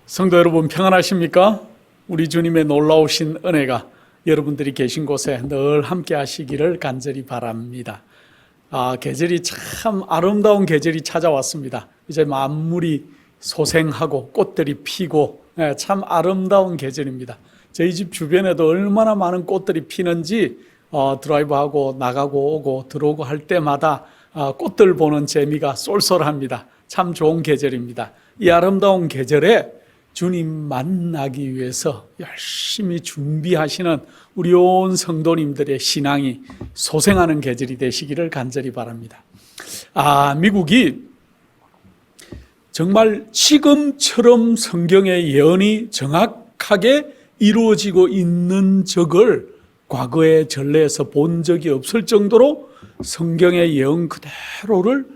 성도 여러분 평안하십니까? 우리 주님의 놀라우신 은혜가 여러분들이 계신 곳에 늘 함께 하시기를 간절히 바랍니다. 계절이 참 아름다운 계절이 찾아왔습니다. 이제 만물이 소생하고 꽃들이 피고 참 아름다운 계절입니다. 저희 집 주변에도 얼마나 많은 꽃들이 피는지 드라이브하고 나가고 오고 들어오고 할 때마다 꽃들 보는 재미가 쏠쏠합니다. 참 좋은 계절입니다. 이 아름다운 계절에 주님 만나기 위해서 열심히 준비하시는 우리 온 성도님들의 신앙이 소생하는 계절이 되시기를 간절히 바랍니다. 미국이 정말 지금처럼 성경의 예언이 정확하게 이루어지고 있는 적을 과거의 전례에서 본 적이 없을 정도로 성경의 예언 그대로를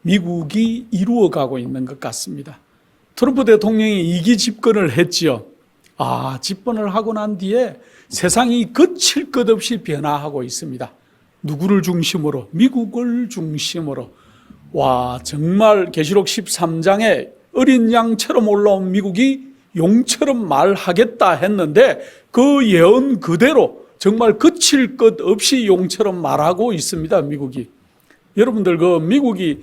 미국이 이루어가고 있는 것 같습니다. 트럼프 대통령이 2기 집권을 했지요. 집권을 하고 난 뒤에 세상이 거칠 것 없이 변화하고 있습니다. 누구를 중심으로? 미국을 중심으로. 정말 계시록 13장에 어린 양처럼 올라온 미국이 용처럼 말하겠다 했는데 그 예언 그대로 정말 거칠 것 없이 용처럼 말하고 있습니다. 미국이. 여러분들 미국이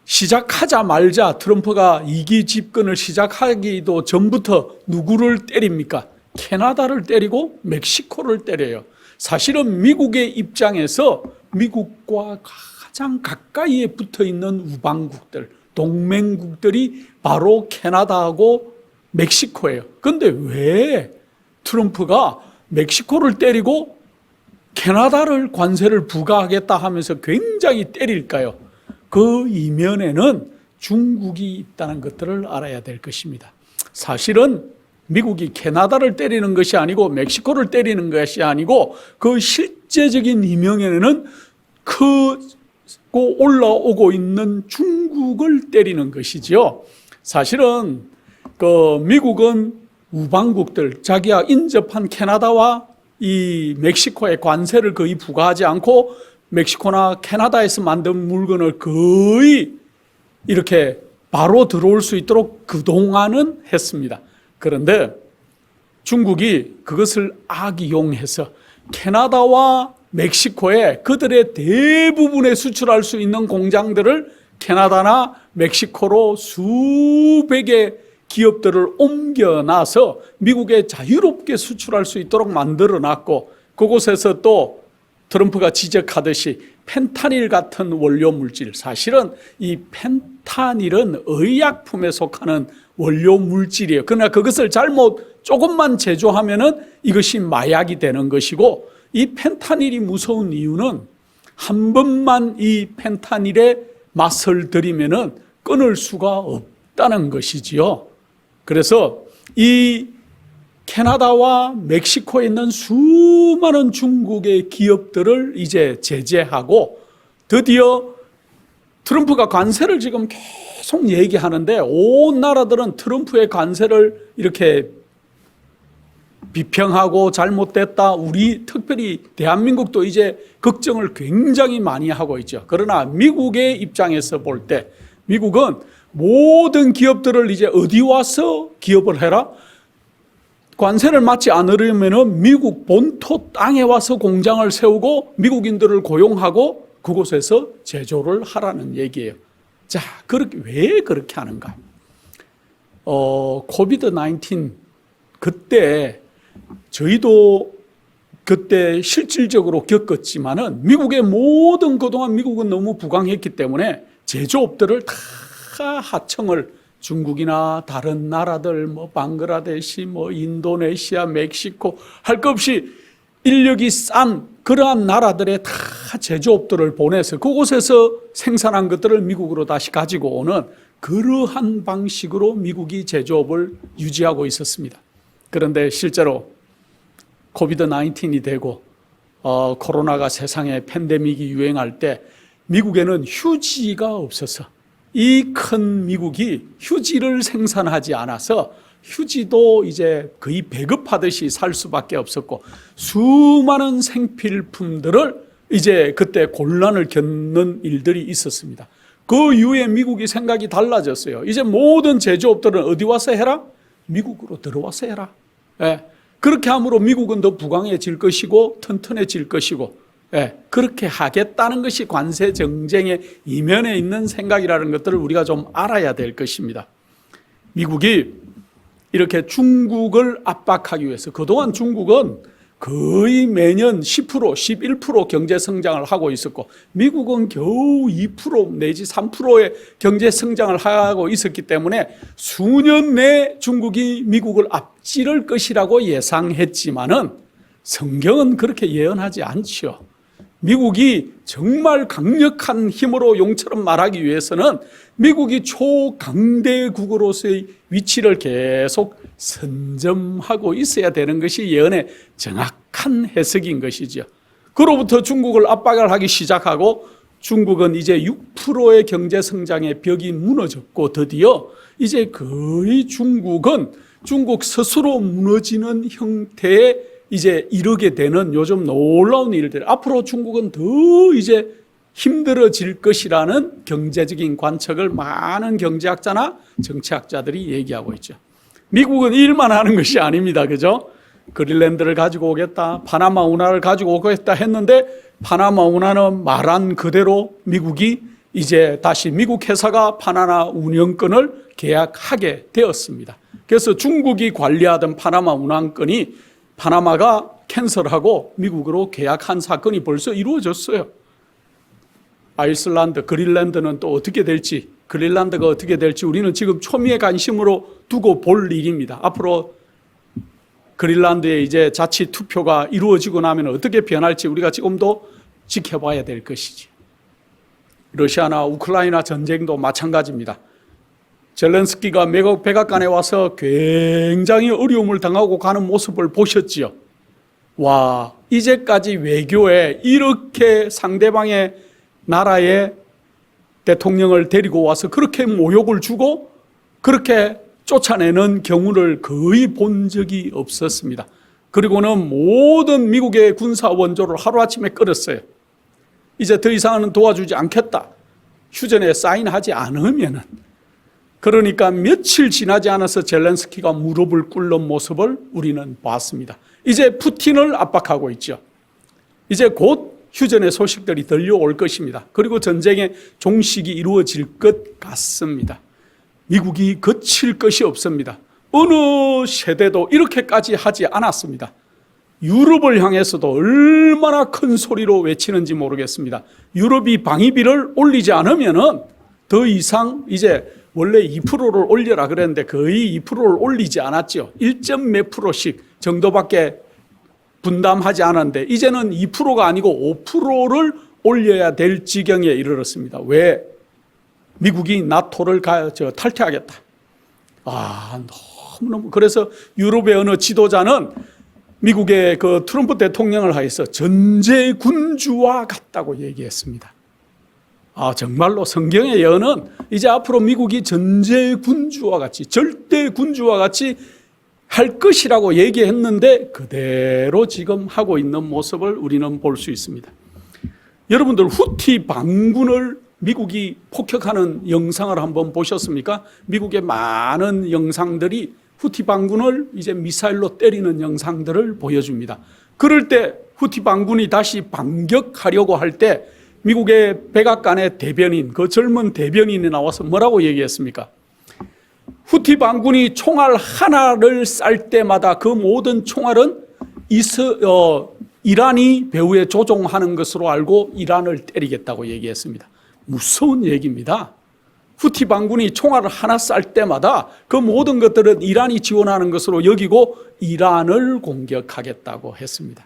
시작하자마자 트럼프가 2기 집권을 시작하기도 전부터 누구를 때립니까? 캐나다를 때리고 멕시코를 때려요. 사실은 미국의 입장에서 미국과 가장 가까이에 붙어 있는 우방국들, 동맹국들이 바로 캐나다하고 멕시코예요. 그런데 왜 트럼프가 멕시코를 때리고 캐나다를 관세를 부과하겠다 하면서 굉장히 때릴까요? 그 이면에는 중국이 있다는 것들을 알아야 될 것입니다. 사실은 미국이 캐나다를 때리는 것이 아니고 멕시코를 때리는 것이 아니고 그 실제적인 이면에는 크고 올라오고 있는 중국을 때리는 것이지요. 사실은 미국은 우방국들, 자기가 인접한 캐나다와 이 멕시코의 관세를 거의 부과하지 않고 멕시코나 캐나다에서 만든 물건을 거의 이렇게 바로 들어올 수 있도록 그동안은 했습니다. 그런데 중국이 그것을 악이용해서 캐나다와 멕시코에 그들의 대부분에 수출할 수 있는 공장들을 캐나다나 멕시코로 수백의 기업들을 옮겨놔서 미국에 자유롭게 수출할 수 있도록 만들어놨고, 그곳에서 또 트럼프가 지적하듯이 펜타닐 같은 원료 물질, 사실은 이 펜타닐은 의약품에 속하는 원료 물질이에요. 그러나 그것을 조금만 제조하면은 이것이 마약이 되는 것이고, 이 펜타닐이 무서운 이유는 한 번만 이 펜타닐의 맛을 들이면은 끊을 수가 없다는 것이지요. 그래서 이 캐나다와 멕시코에 있는 수많은 중국의 기업들을 이제 제재하고, 드디어 트럼프가 관세를 지금 계속 얘기하는데 온 나라들은 트럼프의 관세를 이렇게 비평하고 잘못됐다, 우리 특별히 대한민국도 이제 걱정을 굉장히 많이 하고 있죠. 그러나 미국의 입장에서 볼 때 미국은 모든 기업들을 이제 어디 와서 기업을 해라? 관세를 맞지 않으려면 미국 본토 땅에 와서 공장을 세우고 미국인들을 고용하고 그곳에서 제조를 하라는 얘기예요. 왜 그렇게 하는가? 코비드-19 그때 저희도 그때 실질적으로 겪었지만은 미국의 모든 그동안 미국은 너무 부강했기 때문에 제조업들을 다 하청을 중국이나 다른 나라들, 방글라데시, 인도네시아, 멕시코 할 것 없이 인력이 싼 그러한 나라들에 다 제조업들을 보내서 그곳에서 생산한 것들을 미국으로 다시 가지고 오는 그러한 방식으로 미국이 제조업을 유지하고 있었습니다. 그런데 실제로 코비드-19이 되고 코로나가 세상에 팬데믹이 유행할 때 미국에는 휴지가 없어서 이 큰 미국이 휴지를 생산하지 않아서 휴지도 이제 거의 배급하듯이 살 수밖에 없었고, 수많은 생필품들을 이제 그때 곤란을 겪는 일들이 있었습니다. 그 이후에 미국이 생각이 달라졌어요. 이제 모든 제조업들은 어디 와서 해라? 미국으로 들어와서 해라. 예. 그렇게 함으로 미국은 더 부강해질 것이고 튼튼해질 것이고, 예. 그렇게 하겠다는 것이 관세 정쟁의 이면에 있는 생각이라는 것들을 우리가 좀 알아야 될 것입니다. 미국이 이렇게 중국을 압박하기 위해서, 그동안 중국은 거의 매년 10%, 11% 경제 성장을 하고 있었고, 미국은 겨우 2% 내지 3%의 경제 성장을 하고 있었기 때문에 수년 내 중국이 미국을 앞지를 것이라고 예상했지만은 성경은 그렇게 예언하지 않지요. 미국이 정말 강력한 힘으로 용처럼 말하기 위해서는 미국이 초강대국으로서의 위치를 계속 선점하고 있어야 되는 것이 예언의 정확한 해석인 것이죠. 그로부터 중국을 압박을 하기 시작하고 중국은 이제 6%의 경제 성장의 벽이 무너졌고 드디어 이제 거의 중국은 중국 스스로 무너지는 형태에 이제 이르게 되는 요즘 놀라운 일들, 앞으로 중국은 더 이제 힘들어질 것이라는 경제적인 관측을 많은 경제학자나 정치학자들이 얘기하고 있죠. 미국은 일만 하는 것이 아닙니다. 그죠? 그린란드를 가지고 오겠다, 파나마 운하를 가지고 오겠다 했는데 파나마 운하는 말한 그대로 미국이 이제 다시 미국 회사가 파나마 운영권을 계약하게 되었습니다. 그래서 중국이 관리하던 파나마 운항권이 파나마가 캔슬하고 미국으로 계약한 사건이 벌써 이루어졌어요. 아이슬란드, 그린란드는 또 어떻게 될지, 그린란드가 어떻게 될지 우리는 지금 초미의 관심으로 두고 볼 일입니다. 앞으로 그린란드에 이제 자치 투표가 이루어지고 나면 어떻게 변할지 우리가 지금도 지켜봐야 될 것이지. 러시아나 우크라이나 전쟁도 마찬가지입니다. 젤렌스키가 미국 백악관에 와서 굉장히 어려움을 당하고 가는 모습을 보셨지요. 와, 이제까지 외교에 이렇게 상대방의 나라의 대통령을 데리고 와서 그렇게 모욕을 주고 그렇게 쫓아내는 경우를 거의 본 적이 없었습니다. 그리고는 모든 미국의 군사 원조를 하루아침에 끌었어요. 이제 더 이상은 도와주지 않겠다. 휴전에 사인하지 않으면은. 그러니까 며칠 지나지 않아서 젤렌스키가 무릎을 꿇는 모습을 우리는 봤습니다. 이제 푸틴을 압박하고 있죠. 이제 곧 휴전의 소식들이 들려올 것입니다. 그리고 전쟁의 종식이 이루어질 것 같습니다. 미국이 거칠 것이 없습니다. 어느 세대도 이렇게까지 하지 않았습니다. 유럽을 향해서도 얼마나 큰 소리로 외치는지 모르겠습니다. 유럽이 방위비를 올리지 않으면은 더 이상 이제 원래 2%를 올려라 그랬는데 거의 2%를 올리지 않았죠. 1점 몇 프로씩 정도밖에 분담하지 않았는데 이제는 2%가 아니고 5%를 올려야 될 지경에 이르렀습니다. 왜? 미국이 나토를 탈퇴하겠다. 너무너무. 그래서 유럽의 어느 지도자는 미국의 그 트럼프 대통령을 하여서 전제군주와 같다고 얘기했습니다. 정말로 성경의 예언은 이제 앞으로 미국이 전제군주와 같이, 절대군주와 같이 할 것이라고 얘기했는데 그대로 지금 하고 있는 모습을 우리는 볼 수 있습니다. 여러분들 후티 반군을 미국이 폭격하는 영상을 한번 보셨습니까? 미국의 많은 영상들이 후티 반군을 이제 미사일로 때리는 영상들을 보여줍니다. 그럴 때 후티 반군이 다시 반격하려고 할 때 미국의 백악관의 대변인, 그 젊은 대변인이 나와서 뭐라고 얘기했습니까? 후티 반군이 총알 하나를 쌀 때마다 그 모든 총알은 이란이 배후에 조종하는 것으로 알고 이란을 때리겠다고 얘기했습니다. 무서운 얘기입니다. 후티 반군이 총알을 하나 쌀 때마다 그 모든 것들은 이란이 지원하는 것으로 여기고 이란을 공격하겠다고 했습니다.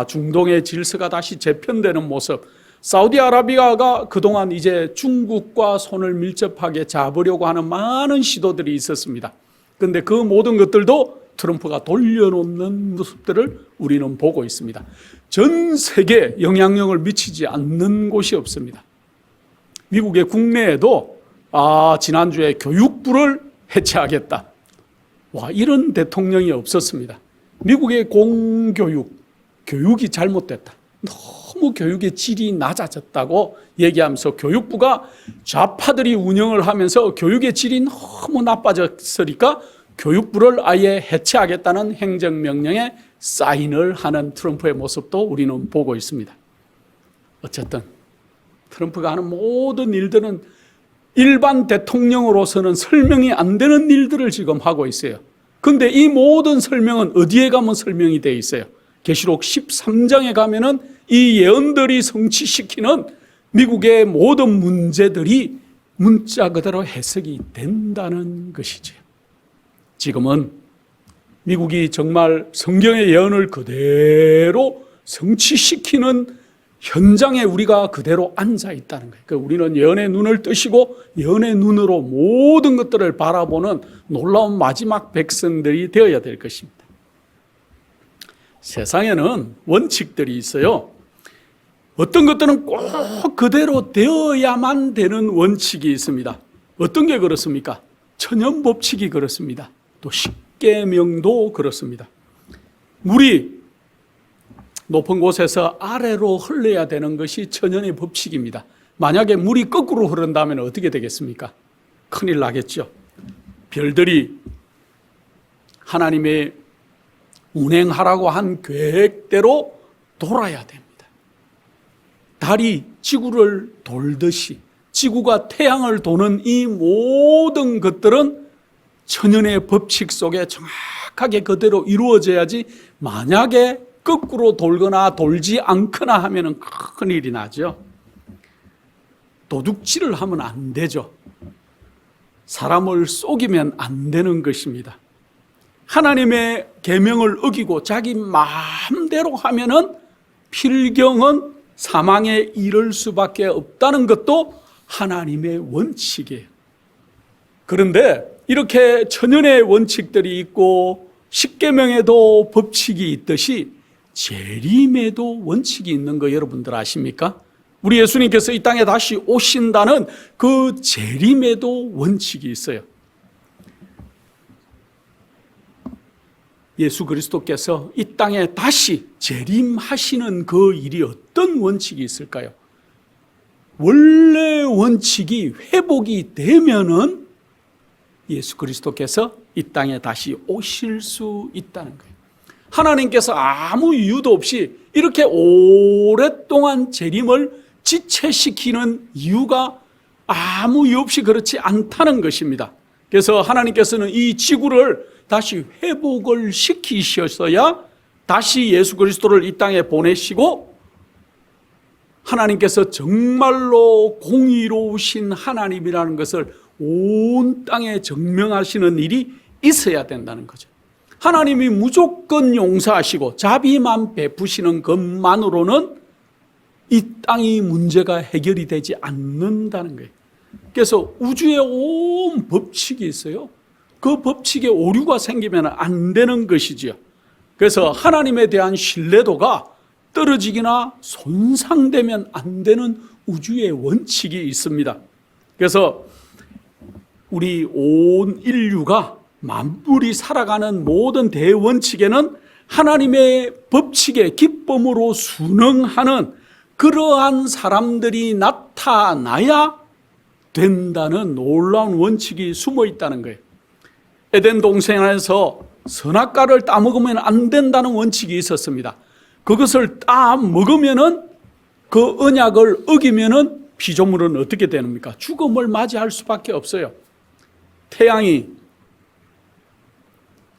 중동의 질서가 다시 재편되는 모습. 사우디아라비아가 그동안 이제 중국과 손을 밀접하게 잡으려고 하는 많은 시도들이 있었습니다. 그런데 그 모든 것들도 트럼프가 돌려놓는 모습들을 우리는 보고 있습니다. 전 세계에 영향력을 미치지 않는 곳이 없습니다. 미국의 국내에도 지난주에 교육부를 해체하겠다. 이런 대통령이 없었습니다. 미국의 공교육, 교육이 잘못됐다. 너무 교육의 질이 낮아졌다고 얘기하면서 교육부가 좌파들이 운영을 하면서 교육의 질이 너무 나빠졌으니까 교육부를 아예 해체하겠다는 행정명령에 사인을 하는 트럼프의 모습도 우리는 보고 있습니다. 어쨌든 트럼프가 하는 모든 일들은 일반 대통령으로서는 설명이 안 되는 일들을 지금 하고 있어요. 그런데 이 모든 설명은 어디에 가면 설명이 되어 있어요? 계시록 13장에 가면은 이 예언들이 성취시키는 미국의 모든 문제들이 문자 그대로 해석이 된다는 것이죠. 지금은 미국이 정말 성경의 예언을 그대로 성취시키는 현장에 우리가 그대로 앉아 있다는 거예요. 그러니까 우리는 예언의 눈을 뜨시고 예언의 눈으로 모든 것들을 바라보는 놀라운 마지막 백성들이 되어야 될 것입니다. 세상에는 원칙들이 있어요. 어떤 것들은 꼭 그대로 되어야만 되는 원칙이 있습니다. 어떤 게 그렇습니까? 천연법칙이 그렇습니다. 또 십계명도 그렇습니다. 물이 높은 곳에서 아래로 흘러야 되는 것이 천연의 법칙입니다. 만약에 물이 거꾸로 흐른다면 어떻게 되겠습니까? 큰일 나겠죠. 별들이 하나님의 운행하라고 한 계획대로 돌아야 됩니다. 달이 지구를 돌듯이 지구가 태양을 도는 이 모든 것들은 천연의 법칙 속에 정확하게 그대로 이루어져야지 만약에 거꾸로 돌거나 돌지 않거나 하면 큰일이 나죠. 도둑질을 하면 안 되죠. 사람을 속이면 안 되는 것입니다. 하나님의 계명을 어기고 자기 마음대로 하면은 필경은 사망에 이를 수밖에 없다는 것도 하나님의 원칙이에요. 그런데 이렇게 천연의 원칙들이 있고 십계명에도 법칙이 있듯이 재림에도 원칙이 있는 거 여러분들 아십니까? 우리 예수님께서 이 땅에 다시 오신다는 그 재림에도 원칙이 있어요. 예수 그리스도께서 이 땅에 다시 재림하시는 그 일이 어떤 원칙이 있을까요? 원래 원칙이 회복이 되면은 예수 그리스도께서 이 땅에 다시 오실 수 있다는 거예요. 하나님께서 아무 이유도 없이 이렇게 오랫동안 재림을 지체시키는 이유가 아무 이유 없이 그렇지 않다는 것입니다. 그래서 하나님께서는 이 지구를 다시 회복을 시키셨어야 다시 예수 그리스도를 이 땅에 보내시고 하나님께서 정말로 공의로우신 하나님이라는 것을 온 땅에 증명하시는 일이 있어야 된다는 거죠. 하나님이 무조건 용서하시고 자비만 베푸시는 것만으로는 이 땅이 문제가 해결이 되지 않는다는 거예요. 그래서 우주에 온 법칙이 있어요. 그 법칙에 오류가 생기면 안 되는 것이지요. 그래서 하나님에 대한 신뢰도가 떨어지거나 손상되면 안 되는 우주의 원칙이 있습니다. 그래서 우리 온 인류가 만물이 살아가는 모든 대원칙에는 하나님의 법칙에 기쁨으로 순응하는 그러한 사람들이 나타나야 된다는 놀라운 원칙이 숨어 있다는 거예요. 에덴 동산에서 선악과를 따먹으면 안 된다는 원칙이 있었습니다. 그것을 따먹으면은 그 언약을 어기면은 피조물은 어떻게 됩니까? 죽음을 맞이할 수밖에 없어요. 태양이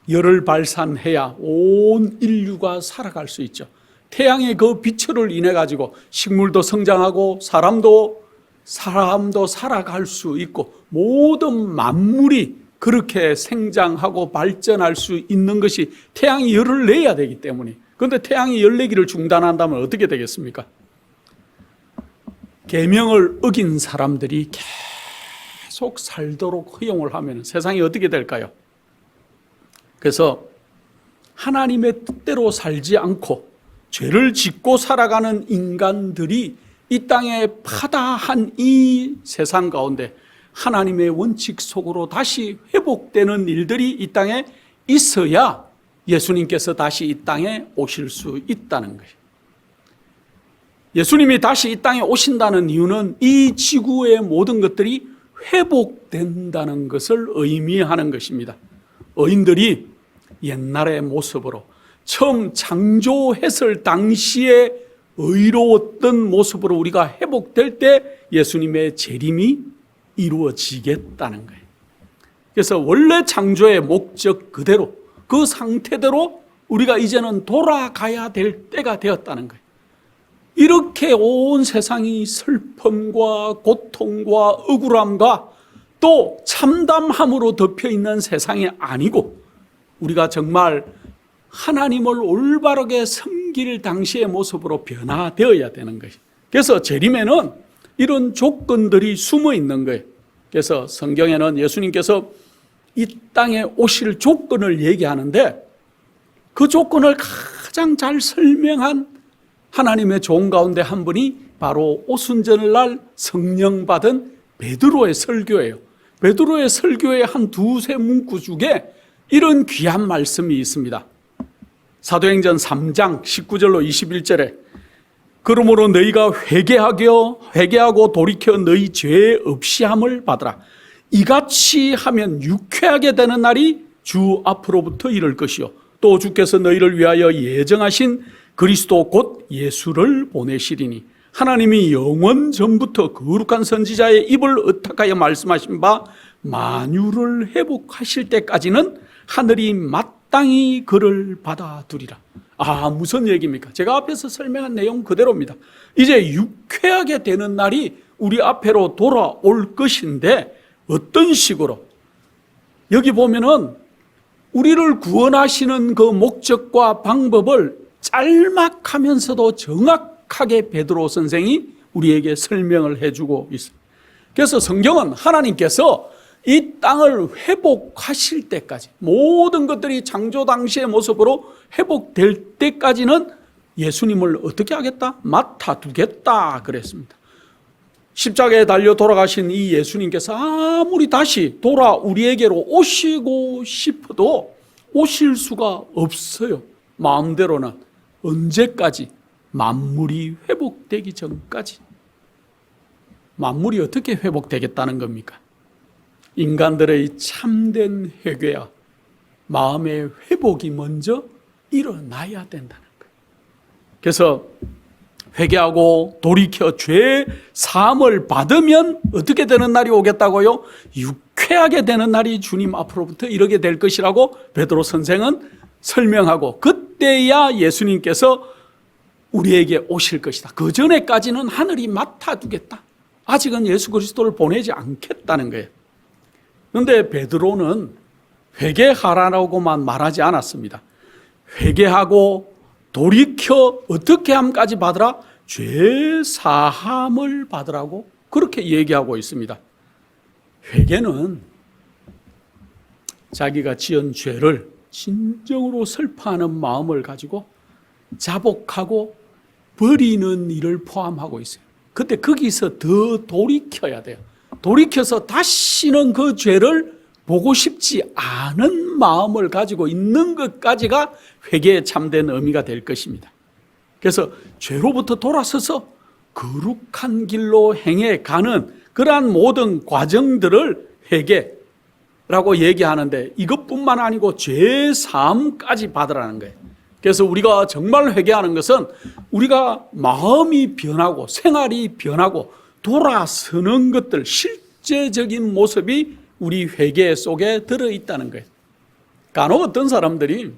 열을 발산해야 온 인류가 살아갈 수 있죠. 태양의 그 빛을 인해 가지고 식물도 성장하고 사람도 살아갈 수 있고 모든 만물이 그렇게 생장하고 발전할 수 있는 것이 태양이 열을 내야 되기 때문에. 그런데 태양이 열 내기를 중단한다면 어떻게 되겠습니까? 계명을 어긴 사람들이 계속 살도록 허용을 하면 세상이 어떻게 될까요? 그래서 하나님의 뜻대로 살지 않고 죄를 짓고 살아가는 인간들이 이 땅에 파다한 이 세상 가운데 하나님의 원칙 속으로 다시 회복되는 일들이 이 땅에 있어야 예수님께서 다시 이 땅에 오실 수 있다는 거예요. 예수님이 다시 이 땅에 오신다는 이유는 이 지구의 모든 것들이 회복된다는 것을 의미하는 것입니다. 의인들이 옛날의 모습으로 처음 창조했을 당시에 의로웠던 모습으로 우리가 회복될 때 예수님의 재림이 이루어지겠다는 거예요. 그래서 원래 창조의 목적 그대로 그 상태대로 우리가 이제는 돌아가야 될 때가 되었다는 거예요. 이렇게 온 세상이 슬픔과 고통과 억울함과 또 참담함으로 덮여있는 세상이 아니고 우리가 정말 하나님을 올바르게 섬길 당시의 모습으로 변화되어야 되는 거예요. 그래서 재림에는 이런 조건들이 숨어 있는 거예요. 그래서 성경에는 예수님께서 이 땅에 오실 조건을 얘기하는데 그 조건을 가장 잘 설명한 하나님의 종 가운데 한 분이 바로 오순절날 성령 받은 베드로의 설교예요. 베드로의 설교의 한 두세 문구 중에 이런 귀한 말씀이 있습니다. 사도행전 3장 19절로 21절에 그러므로 너희가 회개하고 돌이켜 너희 죄 없이 함을 받으라. 이같이 하면 유쾌하게 되는 날이 주 앞으로부터 이를 것이요 또 주께서 너희를 위하여 예정하신 그리스도 곧 예수를 보내시리니 하나님이 영원 전부터 거룩한 선지자의 입을 의탁하여 말씀하신 바 만유를 회복하실 때까지는 하늘이 마땅히 그를 받아두리라. 무슨 얘기입니까? 제가 앞에서 설명한 내용 그대로입니다. 이제 유쾌하게 되는 날이 우리 앞으로 돌아올 것인데 어떤 식으로? 여기 보면은 우리를 구원하시는 그 목적과 방법을 짤막하면서도 정확하게 베드로 선생이 우리에게 설명을 해주고 있습니다. 그래서 성경은 하나님께서 이 땅을 회복하실 때까지 모든 것들이 창조 당시의 모습으로 회복될 때까지는 예수님을 어떻게 하겠다? 맡아두겠다 그랬습니다. 십자가에 달려 돌아가신 이 예수님께서 아무리 다시 우리에게로 오시고 싶어도 오실 수가 없어요. 마음대로는. 언제까지? 만물이 회복되기 전까지. 만물이 어떻게 회복되겠다는 겁니까? 인간들의 참된 회개와 마음의 회복이 먼저 일어나야 된다는 거예요. 그래서 회개하고 돌이켜 죄 사함을 받으면 어떻게 되는 날이 오겠다고요? 유쾌하게 되는 날이 주님 앞으로부터 이르게 될 것이라고 베드로 선생은 설명하고 그때야 예수님께서 우리에게 오실 것이다. 그 전에까지는 하늘이 맡아두겠다. 아직은 예수 그리스도를 보내지 않겠다는 거예요. 그런데 베드로는 회개하라고만 말하지 않았습니다. 회개하고 돌이켜 어떻게 함까지 받으라? 죄 사함을 받으라고 그렇게 얘기하고 있습니다. 회개는 자기가 지은 죄를 진정으로 슬퍼하는 마음을 가지고 자복하고 버리는 일을 포함하고 있어요. 그때 거기서 더 돌이켜야 돼요. 돌이켜서 다시는 그 죄를 보고 싶지 않은 마음을 가지고 있는 것까지가 회개의 참된 의미가 될 것입니다. 그래서 죄로부터 돌아서서 거룩한 길로 행해 가는 그러한 모든 과정들을 회개라고 얘기하는데 이것뿐만 아니고 죄 사함까지 받으라는 거예요. 그래서 우리가 정말 회개하는 것은 우리가 마음이 변하고 생활이 변하고 돌아서는 것들, 실제적인 모습이 우리 회개 속에 들어있다는 거예요. 간혹 어떤 사람들이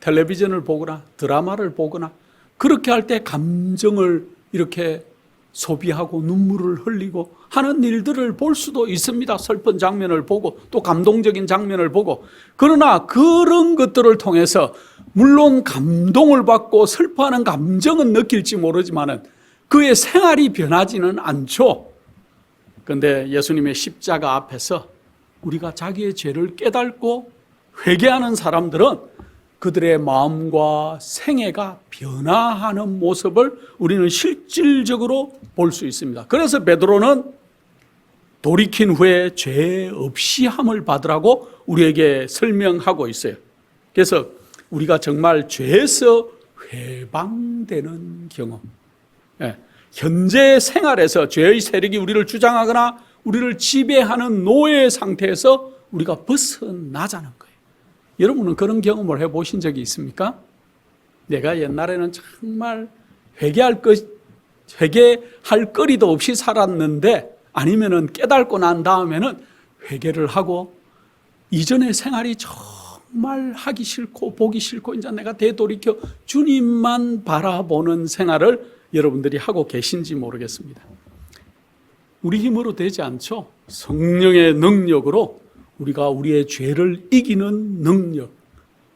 텔레비전을 보거나 드라마를 보거나 그렇게 할 때 감정을 이렇게 소비하고 눈물을 흘리고 하는 일들을 볼 수도 있습니다. 슬픈 장면을 보고 또 감동적인 장면을 보고. 그러나 그런 것들을 통해서 물론 감동을 받고 슬퍼하는 감정은 느낄지 모르지만은 그의 생활이 변하지는 않죠. 그런데 예수님의 십자가 앞에서 우리가 자기의 죄를 깨닫고 회개하는 사람들은 그들의 마음과 생애가 변화하는 모습을 우리는 실질적으로 볼 수 있습니다. 그래서 베드로는 돌이킨 후에 죄 없이 함을 받으라고 우리에게 설명하고 있어요. 그래서 우리가 정말 죄에서 회방되는 경험, 예. 현재 생활에서 죄의 세력이 우리를 주장하거나 우리를 지배하는 노예 상태에서 우리가 벗어나자는 거예요. 여러분은 그런 경험을 해보신 적이 있습니까? 내가 옛날에는 정말 회개할 거리도 없이 살았는데, 아니면은 깨닫고 난 다음에는 회개를 하고 이전의 생활이 정말 하기 싫고 보기 싫고 이제 내가 되돌이켜 주님만 바라보는 생활을 여러분들이 하고 계신지 모르겠습니다. 우리 힘으로 되지 않죠. 성령의 능력으로 우리가 우리의 죄를 이기는 능력,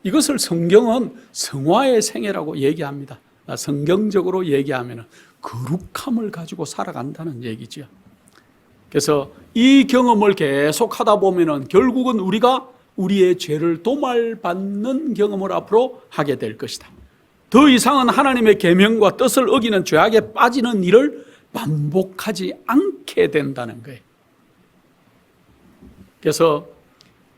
이것을 성경은 성화의 생애라고 얘기합니다. 성경적으로 얘기하면 거룩함을 가지고 살아간다는 얘기죠. 그래서 이 경험을 계속 하다 보면은 결국은 우리가 우리의 죄를 도말받는 경험을 앞으로 하게 될 것이다. 더 이상은 하나님의 계명과 뜻을 어기는 죄악에 빠지는 일을 반복하지 않게 된다는 거예요. 그래서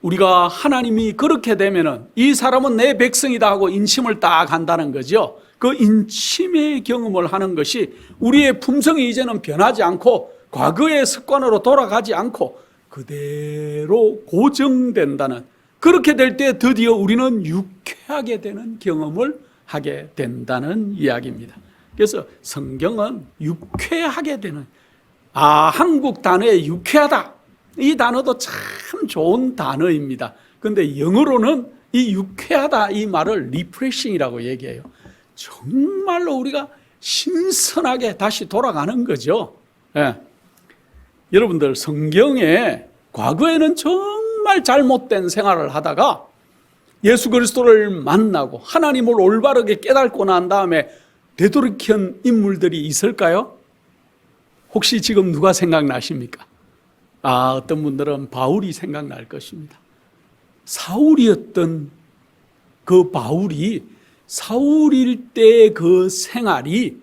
우리가 하나님이 그렇게 되면은 이 사람은 내 백성이다 하고 인침을 딱 한다는 거죠. 그 인침의 경험을 하는 것이 우리의 품성이 이제는 변하지 않고 과거의 습관으로 돌아가지 않고 그대로 고정된다는, 그렇게 될 때 드디어 우리는 유쾌하게 되는 경험을 하게 된다는 이야기입니다. 그래서 성경은 유쾌하게 되는, 한국 단어에 유쾌하다, 이 단어도 참 좋은 단어입니다. 그런데 영어로는 이 유쾌하다 이 말을 리프레싱이라고 얘기해요. 정말로 우리가 신선하게 다시 돌아가는 거죠. 예. 여러분들, 성경에 과거에는 정말 잘못된 생활을 하다가 예수 그리스도를 만나고 하나님을 올바르게 깨닫고 난 다음에 되돌이킨 인물들이 있을까요? 혹시 지금 누가 생각나십니까? 어떤 분들은 바울이 생각날 것입니다. 사울이었던 그 바울이, 사울일 때 그 생활이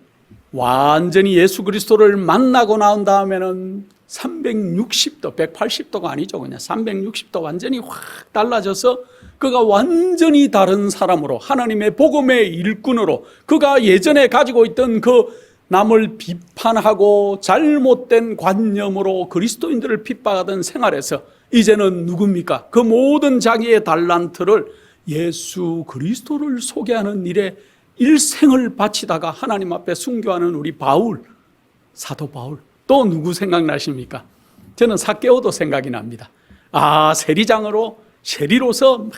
완전히 예수 그리스도를 만나고 나온 다음에는 360도, 180도가 아니죠. 그냥 360도 완전히 확 달라져서 그가 완전히 다른 사람으로, 하나님의 복음의 일꾼으로, 그가 예전에 가지고 있던 그 남을 비판하고 잘못된 관념으로 그리스도인들을 핍박하던 생활에서 이제는 누굽니까? 그 모든 자기의 달란트를 예수 그리스도를 소개하는 일에 일생을 바치다가 하나님 앞에 순교하는 우리 바울, 사도 바울. 또 누구 생각나십니까? 저는 삭개오도 생각이 납니다. 세리장으로, 세리로서 막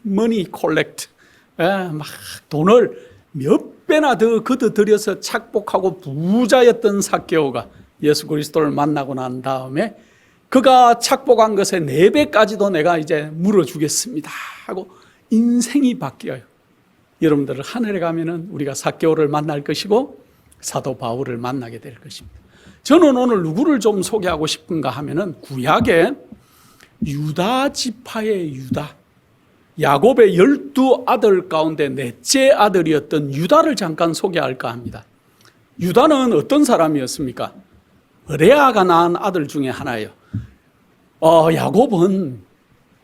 머니 콜렉트, 막 돈을 몇 배나 더 걷어들여서 착복하고 부자였던 삭개오가 예수 그리스도를 만나고 난 다음에 그가 착복한 것의 4배까지도 내가 이제 물어주겠습니다 하고 인생이 바뀌어요. 여러분들, 하늘에 가면은 우리가 삭개오를 만날 것이고 사도 바울을 만나게 될 것입니다. 저는 오늘 누구를 좀 소개하고 싶은가 하면은 구약의 유다 지파의 유다, 야곱의 12아들 가운데 넷째 아들이었던 유다를 잠깐 소개할까 합니다. 유다는 어떤 사람이었습니까? 레아가 낳은 아들 중에 하나예요. 야곱은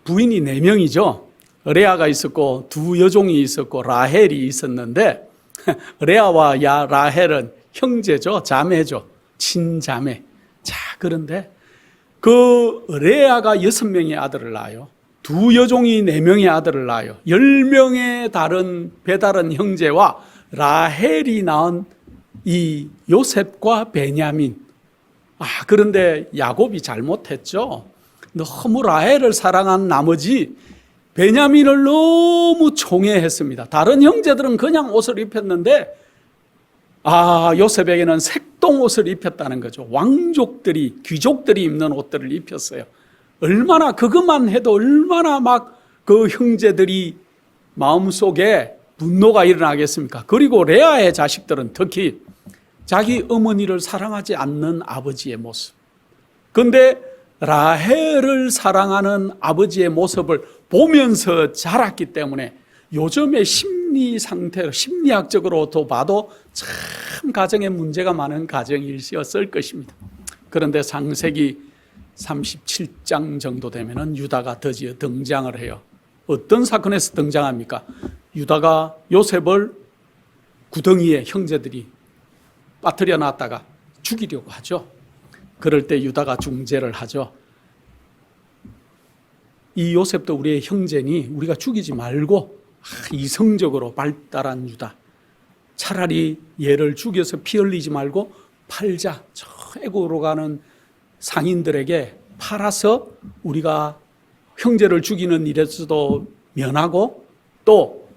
부인이 4명이죠. 레아가 있었고 2 여종이 있었고 라헬이 있었는데 레아와 라헬은 형제죠. 자매죠. 친자매. 자, 그런데 그 레아가 6명의 아들을 낳아요. 2 여종이 4명의 아들을 낳아요. 10명의 다른 배다른 형제와 라헬이 낳은 이 요셉과 베냐민. 그런데 야곱이 잘못했죠. 너무 라헬을 사랑한 나머지 베냐민을 너무 총애했습니다. 다른 형제들은 그냥 옷을 입혔는데 요셉에게는 색동 옷을 입혔다는 거죠. 왕족들이, 귀족들이 입는 옷들을 입혔어요. 얼마나, 그것만 해도 얼마나 막 그 형제들이 마음속에 분노가 일어나겠습니까? 그리고 레아의 자식들은 특히 자기 어머니를 사랑하지 않는 아버지의 모습. 그런데 라헬을 사랑하는 아버지의 모습을 보면서 자랐기 때문에 요즘의 심리 상태로, 심리학적으로도 봐도 참 가정에 문제가 많은 가정이었을 것입니다. 그런데 창세기 37장 정도 되면은 유다가 드디어 등장을 해요. 어떤 사건에서 등장합니까? 유다가 요셉을 구덩이에 형제들이 빠뜨려 놨다가 죽이려고 하죠. 그럴 때 유다가 중재를 하죠. 이 요셉도 우리의 형제니 우리가 죽이지 말고 이성적으로 발달한 유다, 차라리 얘를 죽여서 피 흘리지 말고 팔자. 저 애국으로 가는 상인들에게 팔아서 우리가 형제를 죽이는 일에서도 면하고, 또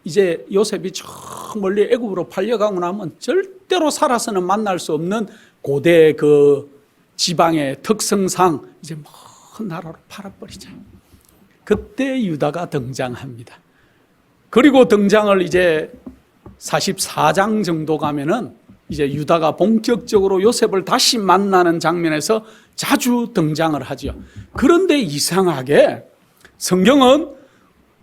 이제 요셉이 저 멀리 애국으로 팔려가고 나면 절대로 살아서는 만날 수 없는 고대 그 지방의 특성상 이제 먼 나라로 팔아버리자. 그때 유다가 등장합니다. 그리고 등장을 이제 44장 정도 가면은 이제 유다가 본격적으로 요셉을 다시 만나는 장면에서 자주 등장을 하죠. 그런데 이상하게 성경은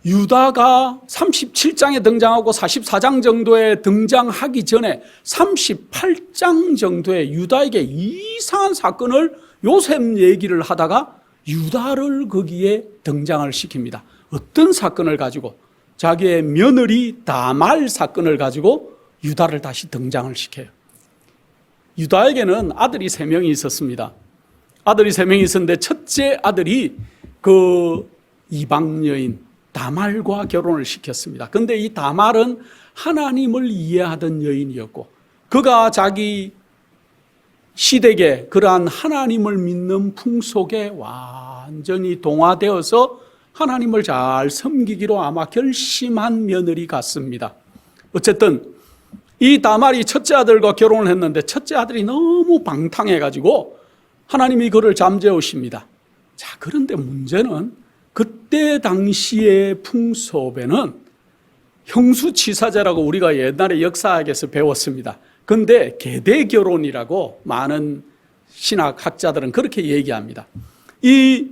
유다가 37장에 등장하고 44장 정도에 등장하기 전에 38장 정도에 유다에게 이상한 사건을 요셉 얘기를 하다가 유다를 거기에 등장을 시킵니다. 어떤 사건을 가지고? 자기의 며느리 다말 사건을 가지고 유다를 다시 등장을 시켜요. 유다에게는 아들이 3명이 있었습니다. 아들이 3명이 있었는데 첫째 아들이 그 이방 여인 다말과 결혼을 시켰습니다. 그런데 이 다말은 하나님을 이해하던 여인이었고, 그가 자기 시댁에 그러한 하나님을 믿는 풍속에 완전히 동화되어서 하나님을 잘 섬기기로 아마 결심한 며느리 같습니다. 어쨌든 이 다말이 첫째 아들과 결혼을 했는데 첫째 아들이 너무 방탕해가지고 하나님이 그를 잠재우십니다. 자, 그런데 문제는 그때 당시의 풍속에는 형수치사제라고 우리가 옛날에 역사학에서 배웠습니다. 그런데 계대결혼이라고 많은 신학학자들은 그렇게 얘기합니다. 이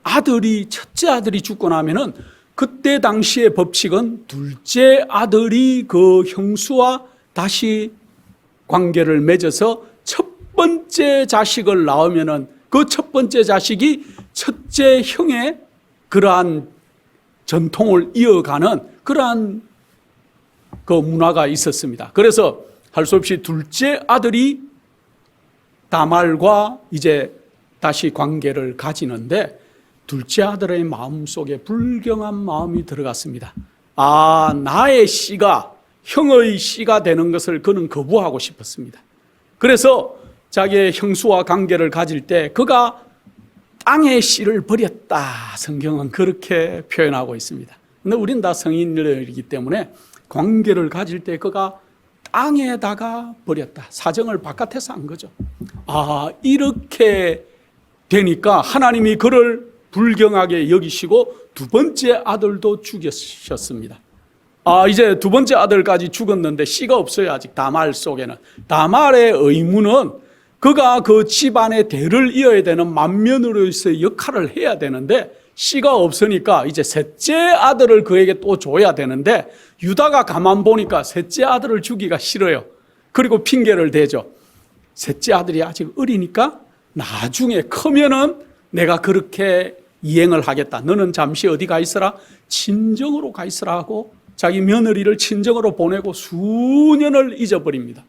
아들이, 첫째 아들이 죽고 나면은 그때 당시의 법칙은 둘째 아들이 그 형수와 다시 관계를 맺어서 첫 번째 자식을 낳으면은 그 첫 번째 자식이 첫째 형의 그러한 전통을 이어가는 그러한 그 문화가 있었습니다. 그래서 할 수 없이 둘째 아들이 다말과 이제 다시 관계를 가지는데 둘째 아들의 마음속에 불경한 마음이 들어갔습니다. 아, 나의 씨가 형의 씨가 되는 것을 그는 거부하고 싶었습니다. 그래서 자기의 형수와 관계를 가질 때 그가 땅의 씨를 버렸다. 성경은 그렇게 표현하고 있습니다. 근데 우린 다 성인들이기 때문에 관계를 가질 때 그가 땅에다가 버렸다. 사정을 바깥에서 한 거죠. 아, 이렇게 되니까 하나님이 그를 불경하게 여기시고 두 번째 아들도 죽이셨습니다. 아, 이제 두 번째 아들까지 죽었는데 씨가 없어요. 아직 다말 속에는. 다말의 의무는 그가 그 집안의 대를 이어야 되는 맏며느리로서의 역할을 해야 되는데 씨가 없으니까 이제 셋째 아들을 그에게 또 줘야 되는데 유다가 가만 보니까 셋째 아들을 주기가 싫어요. 그리고 핑계를 대죠. 셋째 아들이 아직 어리니까 나중에 크면은 내가 그렇게 이행을 하겠다. 너는 잠시 어디 가 있어라? 친정으로 가 있으라 하고 자기 며느리를 친정으로 보내고 수년을 잊어버립니다.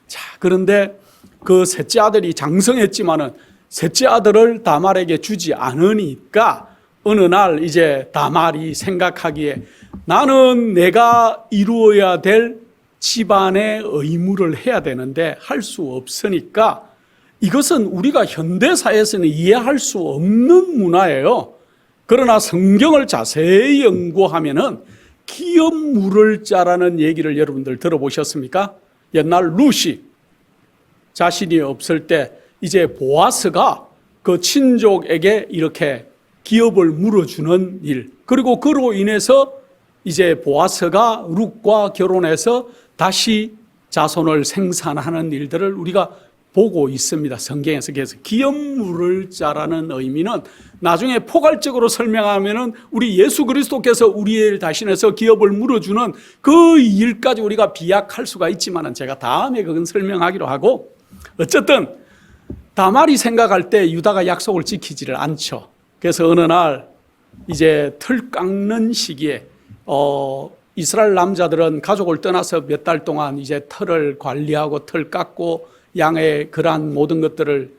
자, 그런데 그 셋째 아들이 장성했지만은 셋째 아들을 다말에게 주지 않으니까 어느 날 이제 다말이 생각하기에 나는 내가 이루어야 될 집안의 의무를 해야 되는데 할 수 없으니까 이것은 우리가 현대사회에서는 이해할 수 없는 문화예요. 그러나 성경을 자세히 연구하면은 기업 물을 자라는 얘기를 여러분들 들어보셨습니까? 옛날 루시 자신이 없을 때 이제 보아스가 그 친족에게 이렇게 기업을 물어주는 일, 그리고 그로 인해서 이제 보아스가 룻과 결혼해서 다시 자손을 생산하는 일들을 우리가 보고 있습니다. 성경에서. 그래서 기업 물을 자라는 의미는 나중에 포괄적으로 설명하면은 우리 예수 그리스도께서 우리의 대신해서 기업을 물어주는 그 일까지 우리가 비약할 수가 있지만은 제가 다음에 그건 설명하기로 하고, 어쨌든 다말이 생각할 때 유다가 약속을 지키지를 않죠. 그래서 어느 날 이제 털 깎는 시기에 이스라엘 남자들은 가족을 떠나서 몇 달 동안 이제 털을 관리하고 털 깎고 양의 그러한 모든 것들을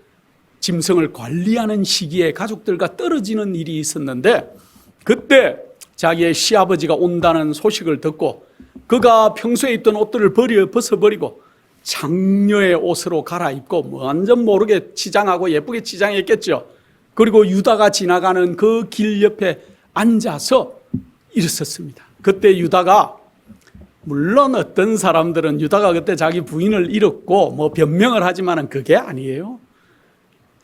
짐승을 관리하는 시기에 가족들과 떨어지는 일이 있었는데 그때 자기의 시아버지가 온다는 소식을 듣고 그가 평소에 입던 옷들을 벗어버리고 장녀의 옷으로 갈아입고 완전 모르게 치장하고 예쁘게 치장했겠죠. 그리고 유다가 지나가는 그 길 옆에 앉아서 일었었습니다. 그때 유다가, 물론 어떤 사람들은 유다가 그때 자기 부인을 잃었고 뭐 변명을 하지만은 그게 아니에요.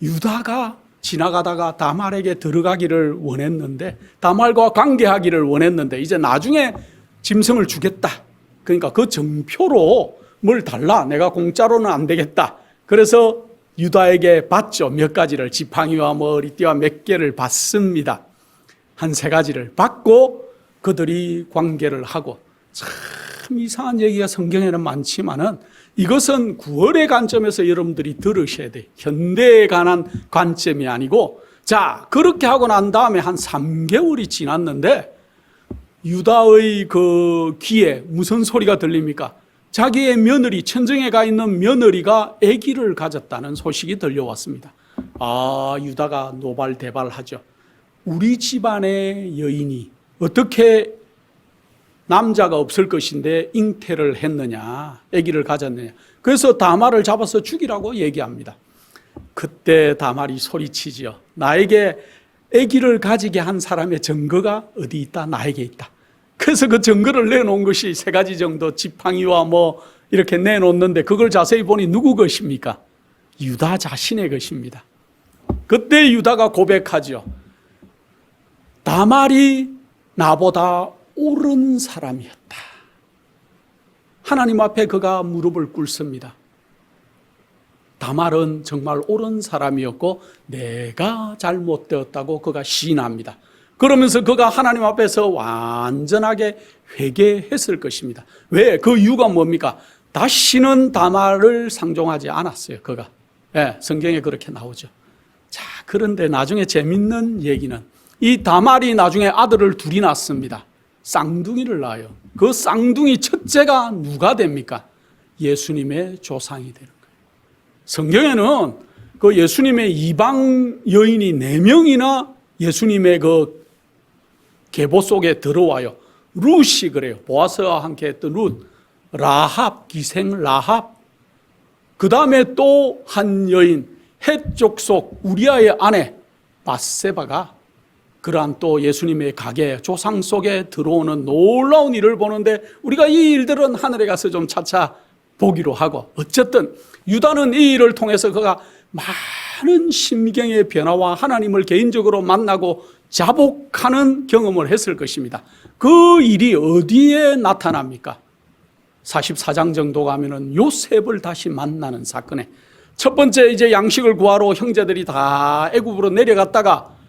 유다가 지나가다가 다말에게 들어가기를 원했는데, 다말과 관계하기를 원했는데 이제 나중에 짐승을 주겠다. 그러니까 그 정표로 뭘 달라. 내가 공짜로는 안 되겠다. 그래서 유다에게 받죠. 몇 가지를, 지팡이와 머리띠와 몇 개를 받습니다. 한 3가지를 받고 그들이 관계를 하고, 참 이상한 얘기가 성경에는 많지만은 이것은 구원의 관점에서 여러분들이 들으셔야 돼요. 현대에 관한 관점이 아니고. 자, 그렇게 하고 난 다음에 한 3개월이 지났는데 유다의 그 귀에 무슨 소리가 들립니까? 자기의 며느리, 천정에 가 있는 며느리가 아기를 가졌다는 소식이 들려왔습니다. 아, 유다가 노발대발하죠. 우리 집안의 여인이 어떻게 남자가 없을 것인데 잉태를 했느냐, 아기를 가졌느냐. 그래서 다말을 잡아서 죽이라고 얘기합니다. 그때 다말이 소리치지요. 나에게 아기를 가지게 한 사람의 증거가 어디 있다? 나에게 있다. 그래서 그 증거를 내놓은 것이 3가지 정도, 지팡이와 뭐 이렇게 내놓는데 그걸 자세히 보니 누구 것입니까? 유다 자신의 것입니다. 그때 유다가 고백하죠. 다말이 나보다 옳은 사람이었다. 하나님 앞에 그가 무릎을 꿇습니다. 다말은 정말 옳은 사람이었고 내가 잘못되었다고 그가 시인합니다. 그러면서 그가 하나님 앞에서 완전하게 회개했을 것입니다. 왜? 그 이유가 뭡니까? 다시는 다말을 상종하지 않았어요. 그가. 네, 성경에 그렇게 나오죠. 자, 그런데 나중에 재밌는 얘기는 이 다말이 나중에 아들을 2이 낳습니다. 쌍둥이를 낳아요. 그 쌍둥이 첫째가 누가 됩니까? 예수님의 조상이 되는 거예요. 성경에는 그 예수님의 이방 여인이 4명이나 예수님의 그 계보 속에 들어와요. 룻이 그래요. 보아스와 함께 했던 룻, 라합, 기생 라합. 그 다음에 또 한 여인, 헷 족속 우리아의 아내 바세바가 그러한 또 예수님의 가게, 조상 속에 들어오는 놀라운 일을 보는데 우리가 이 일들은 하늘에 가서 좀 차차 보기로 하고, 어쨌든 유다는 이 일을 통해서 그가 많은 심경의 변화와 하나님을 개인적으로 만나고 자복하는 경험을 했을 것입니다. 그 일이 어디에 나타납니까? 44장 정도 가면은 요셉을 다시 만나는 사건에, 첫 번째 이제 양식을 구하러 형제들이 다 애굽으로 내려갔다가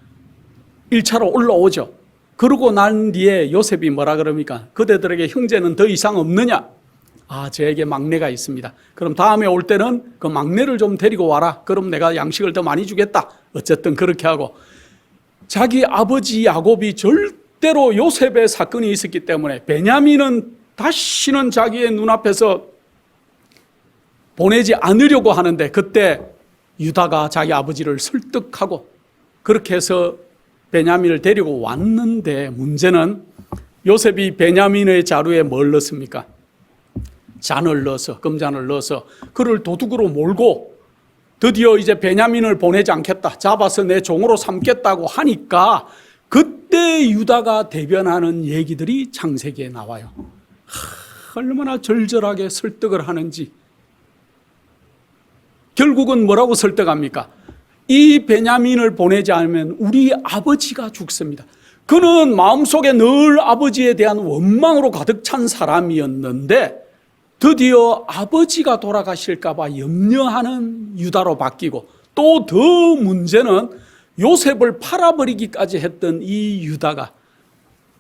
1차로 올라오죠. 그러고 난 뒤에 요셉이 뭐라 그럽니까? 그대들에게 형제는 더 이상 없느냐? 아, 저에게 막내가 있습니다. 그럼 다음에 올 때는 그 막내를 좀 데리고 와라. 그럼 내가 양식을 더 많이 주겠다. 어쨌든 그렇게 하고, 자기 아버지 야곱이 절대로 요셉의 사건이 있었기 때문에 베냐민은 다시는 자기의 눈앞에서 보내지 않으려고 하는데, 그때 유다가 자기 아버지를 설득하고 그렇게 해서 베냐민을 데리고 왔는데, 문제는 요셉이 베냐민의 자루에 뭘 넣습니까? 잔을 넣어서, 금잔을 넣어서 그를 도둑으로 몰고 드디어 이제 베냐민을 보내지 않겠다, 잡아서 내 종으로 삼겠다고 하니까 그때 유다가 대변하는 얘기들이 창세기에 나와요. 얼마나 절절하게 설득을 하는지. 결국은 뭐라고 설득합니까? 이 베냐민을 보내지 않으면 우리 아버지가 죽습니다. 그는 마음속에 늘 아버지에 대한 원망으로 가득 찬 사람이었는데 드디어 아버지가 돌아가실까 봐 염려하는 유다로 바뀌고, 또 더 문제는 요셉을 팔아버리기까지 했던 이 유다가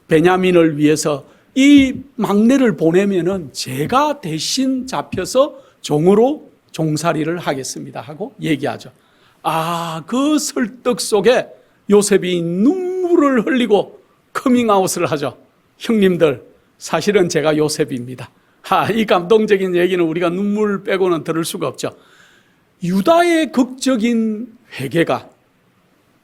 베냐민을 위해서 이 막내를 보내면은 제가 대신 잡혀서 종으로 종살이를 하겠습니다 하고 얘기하죠. 아, 그 설득 속에 요셉이 눈물을 흘리고 커밍아웃을 하죠. 형님들, 사실은 제가 요셉입니다. 이 감동적인 얘기는 우리가 눈물 빼고는 들을 수가 없죠. 유다의 극적인 회개가,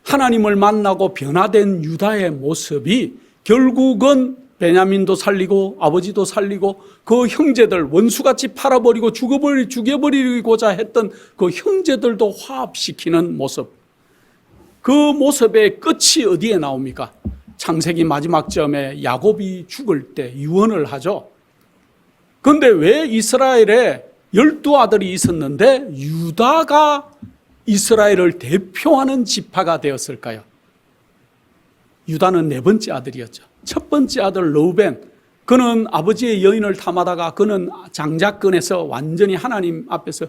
하나님을 만나고 변화된 유다의 모습이 결국은 베냐민도 살리고 아버지도 살리고 그 형제들 원수같이 팔아버리고 죽여버리고자 했던 그 형제들도 화합시키는 모습. 그 모습의 끝이 어디에 나옵니까? 창세기 마지막 점에 야곱이 죽을 때 유언을 하죠. 그런데 왜 이스라엘에 12아들이 있었는데 유다가 이스라엘을 대표하는 지파가 되었을까요? 유다는 4번째 아들이었죠. 첫 번째 아들 르우벤, 그는 아버지의 여인을 탐하다가 그는 장자권에서 완전히 하나님 앞에서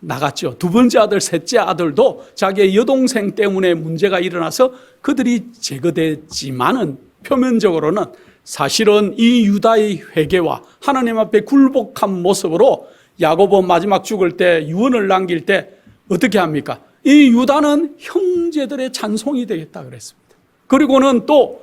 나갔죠. 두 번째 아들, 셋째 아들도 자기의 여동생 때문에 문제가 일어나서 그들이 제거됐지만은 표면적으로는 사실은 이 유다의 회개와 하나님 앞에 굴복한 모습으로 야곱은 마지막 죽을 때 유언을 남길 때 어떻게 합니까? 이 유다는 형제들의 찬송이 되겠다 그랬습니다. 그리고는 또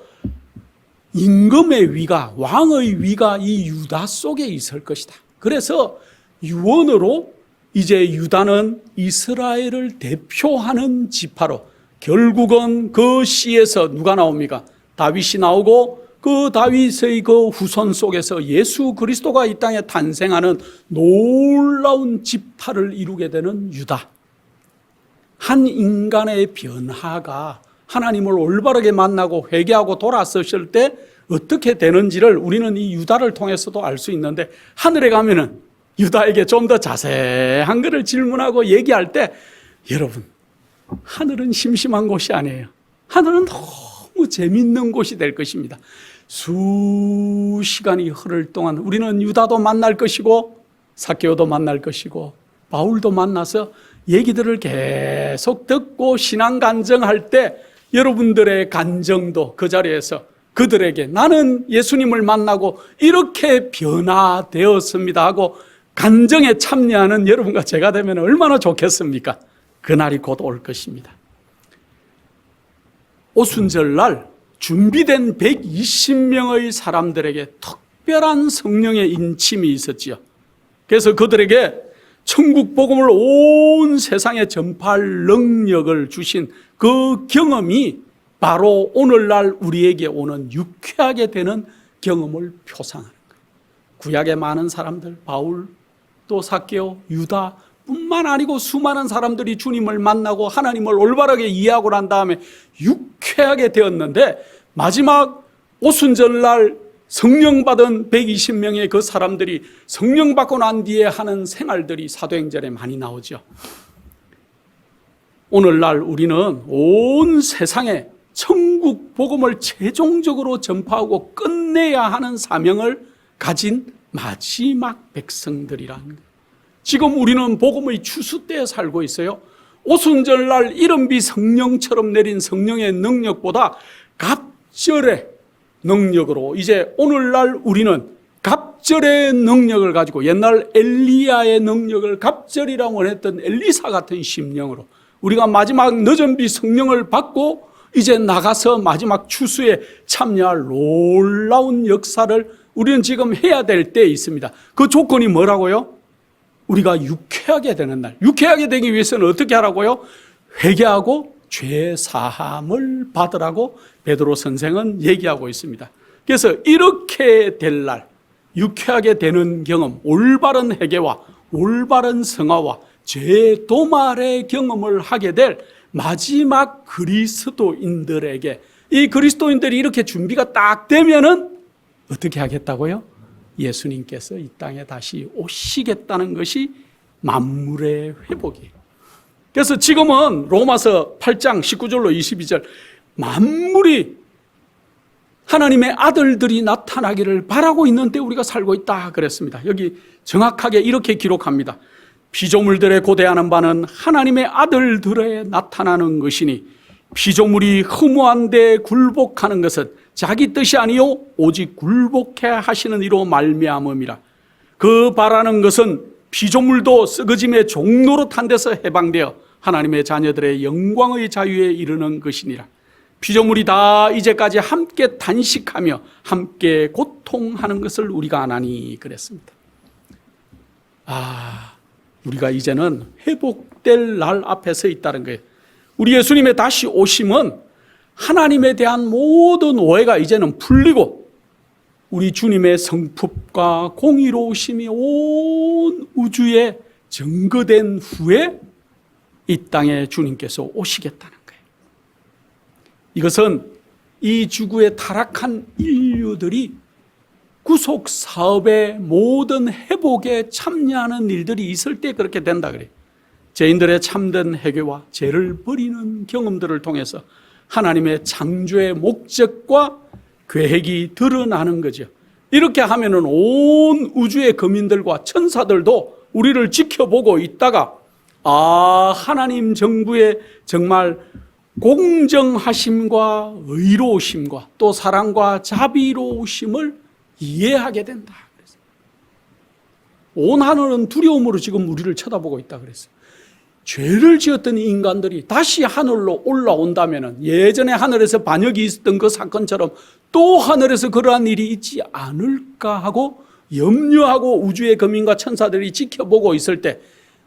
임금의 위가, 왕의 위가 이 유다 속에 있을 것이다. 그래서 유언으로 이제 유다는 이스라엘을 대표하는 지파로, 결국은 그 씨에서 누가 나옵니까? 다윗이 나오고 그 다윗의 그 후손 속에서 예수 그리스도가 이 땅에 탄생하는 놀라운 지파를 이루게 되는 유다. 한 인간의 변화가 하나님을 올바르게 만나고 회개하고 돌아섰을 때 어떻게 되는지를 우리는 이 유다를 통해서도 알 수 있는데, 하늘에 가면은 유다에게 좀 더 자세한 것을 질문하고 얘기할 때, 여러분, 하늘은 심심한 곳이 아니에요. 하늘은 너무 재밌는 곳이 될 것입니다. 수시간이 흐를 동안 우리는 유다도 만날 것이고 삭개오도 만날 것이고 바울도 만나서 얘기들을 계속 듣고 신앙 간증할 때 여러분들의 간증도 그 자리에서 그들에게 나는 예수님을 만나고 이렇게 변화되었습니다 하고 간증에 참여하는 여러분과 제가 되면 얼마나 좋겠습니까? 그날이 곧 올 것입니다. 오순절날 준비된 120명의 사람들에게 특별한 성령의 인침이 있었지요. 그래서 그들에게 천국 복음을 온 세상에 전파할 능력을 주신 그 경험이 바로 오늘날 우리에게 오는 유쾌하게 되는 경험을 표상하는 거예요. 구약의 많은 사람들, 바울, 또 삭개오, 유다 뿐만 아니고 수많은 사람들이 주님을 만나고 하나님을 올바르게 이해하고 난 다음에 유쾌하게 되었는데, 마지막 오순절날 성령 받은 120명의 그 사람들이 성령 받고 난 뒤에 하는 생활들이 사도행전에 많이 나오죠. 오늘날 우리는 온 세상에 천국 복음을 최종적으로 전파하고 끝내야 하는 사명을 가진 마지막 백성들이라는 거예요. 지금 우리는 복음의 추수 때에 살고 있어요. 오순절날 이른비 성령처럼 내린 성령의 능력보다 갑절의 능력으로, 이제 오늘날 우리는 갑절의 능력을 가지고 옛날 엘리야의 능력을 갑절이라고 했던 엘리사 같은 심령으로 우리가 마지막 늦은비 성령을 받고 이제 나가서 마지막 추수에 참여할 놀라운 역사를 우리는 지금 해야 될 때에 있습니다. 그 조건이 뭐라고요? 우리가 유쾌하게 되는 날. 유쾌하게 되기 위해서는 어떻게 하라고요? 회개하고 죄 사함을 받으라고 베드로 선생은 얘기하고 있습니다. 그래서 이렇게 될 날, 유쾌하게 되는 경험, 올바른 회개와 올바른 성화와 죄 도말의 경험을 하게 될 마지막 그리스도인들에게, 이 그리스도인들이 이렇게 준비가 딱 되면은 어떻게 하겠다고요? 예수님께서 이 땅에 다시 오시겠다는 것이 만물의 회복이에요. 그래서 지금은 로마서 8장 19절로 22절, 만물이 하나님의 아들들이 나타나기를 바라고 있는 때 우리가 살고 있다 그랬습니다. 여기 정확하게 이렇게 기록합니다. 피조물들의 고대하는 바는 하나님의 아들들에 나타나는 것이니 피조물이 허무한 데 굴복하는 것은 자기 뜻이 아니요 오직 굴복해 하시는 이로 말미암음이라. 그 바라는 것은 피조물도 썩어짐의 종노릇한 데서 해방되어 하나님의 자녀들의 영광의 자유에 이르는 것이니라. 피조물이 다 이제까지 함께 단식하며 함께 고통하는 것을 우리가 아나니 그랬습니다. 우리가 이제는 회복될 날 앞에 서 있다는 거예요. 우리 예수님의 다시 오심은 하나님에 대한 모든 오해가 이제는 풀리고 우리 주님의 성품과 공의로우심이 온 우주에 증거된 후에 이 땅에 주님께서 오시겠다는 거예요. 이것은 이 지구에 타락한 인류들이 구속 사업의 모든 회복에 참여하는 일들이 있을 때 그렇게 된다 그래요. 죄인들의 참된 회개와 죄를 버리는 경험들을 통해서 하나님의 창조의 목적과 계획이 드러나는 거죠. 이렇게 하면은 온 우주의 거민들과 천사들도 우리를 지켜보고 있다가 하나님 정부의 정말 공정하심과 의로우심과 또 사랑과 자비로우심을 이해하게 된다. 온 하늘은 두려움으로 지금 우리를 쳐다보고 있다 그랬어요. 죄를 지었던 인간들이 다시 하늘로 올라온다면 예전에 하늘에서 반역이 있었던 그 사건처럼 또 하늘에서 그러한 일이 있지 않을까 하고 염려하고 우주의 거민과 천사들이 지켜보고 있을 때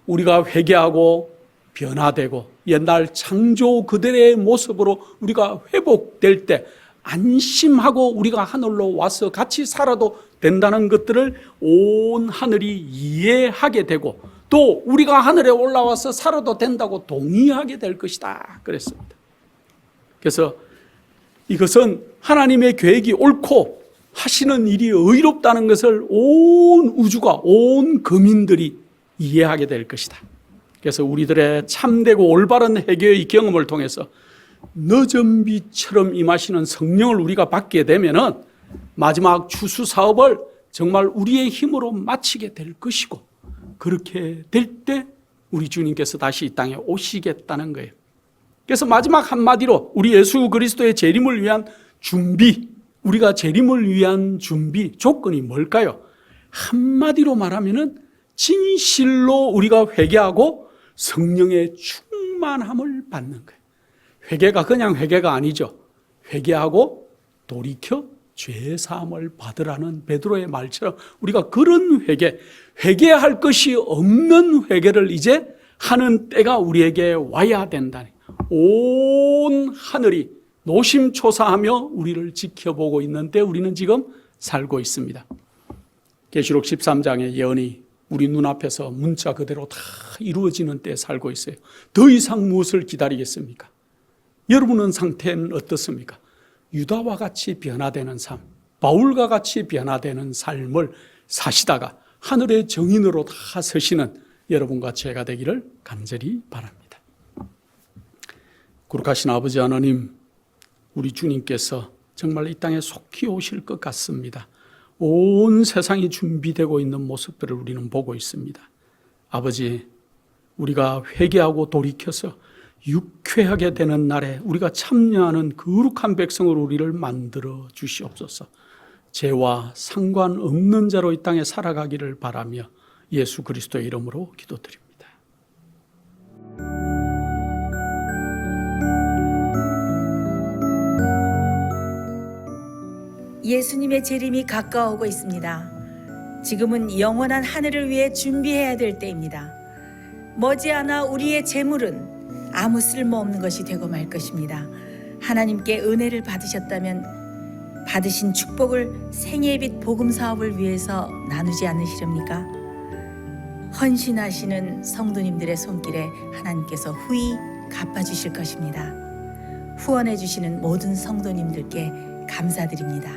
우리가 회개하고 변화되고 옛날 창조 그대의 모습으로 우리가 회복될 때 안심하고 우리가 하늘로 와서 같이 살아도 된다는 것들을 온 하늘이 이해하게 되고 또 우리가 하늘에 올라와서 살아도 된다고 동의하게 될 것이다 그랬습니다. 그래서 이것은 하나님의 계획이 옳고 하시는 일이 의롭다는 것을 온 우주가 온 거민들이 이해하게 될 것이다. 그래서 우리들의 참되고 올바른 회개의 경험을 통해서 늦은 비처럼 임하시는 성령을 우리가 받게 되면은 마지막 추수 사업을 정말 우리의 힘으로 마치게 될 것이고 그렇게 될 때 우리 주님께서 다시 이 땅에 오시겠다는 거예요. 그래서 마지막 한마디로 우리 예수 그리스도의 재림을 위한 준비, 우리가 재림을 위한 준비 조건이 뭘까요? 한마디로 말하면은 진실로 우리가 회개하고 성령의 충만함을 받는 거예요. 회개가 그냥 회개가 아니죠. 회개하고 돌이켜 죄사함을 받으라는 베드로의 말처럼 우리가 그런 회개할 것이 없는 회개를 이제 하는 때가 우리에게 와야 된다니. 온 하늘이 노심초사하며 우리를 지켜보고 있는데 우리는 지금 살고 있습니다. 계시록 13장의 예언이 우리 눈앞에서 문자 그대로 다 이루어지는 때에 살고 있어요. 더 이상 무엇을 기다리겠습니까? 여러분의 상태는 어떻습니까? 유다와 같이 변화되는 삶, 바울과 같이 변화되는 삶을 사시다가 하늘의 정인으로 다 서시는 여러분과 제가 되기를 간절히 바랍니다. 거룩하신 아버지 하나님, 우리 주님께서 정말 이 땅에 속히 오실 것 같습니다. 온 세상이 준비되고 있는 모습들을 우리는 보고 있습니다. 아버지, 우리가 회개하고 돌이켜서 유쾌하게 되는 날에 우리가 참여하는 거룩한 백성으로 우리를 만들어 주시옵소서. 죄와 상관없는 자로 이 땅에 살아가기를 바라며 예수 그리스도의 이름으로 기도드립니다. 예수님의 재림이 가까워오고 있습니다. 지금은 영원한 하늘을 위해 준비해야 될 때입니다. 머지않아 우리의 재물은 아무 쓸모없는 것이 되고 말 것입니다. 하나님께 은혜를 받으셨다면 받으신 축복을 생애의 빛 복음 사업을 위해서 나누지 않으시렵니까? 헌신하시는 성도님들의 손길에 하나님께서 후히 갚아주실 것입니다. 후원해 주시는 모든 성도님들께 감사드립니다.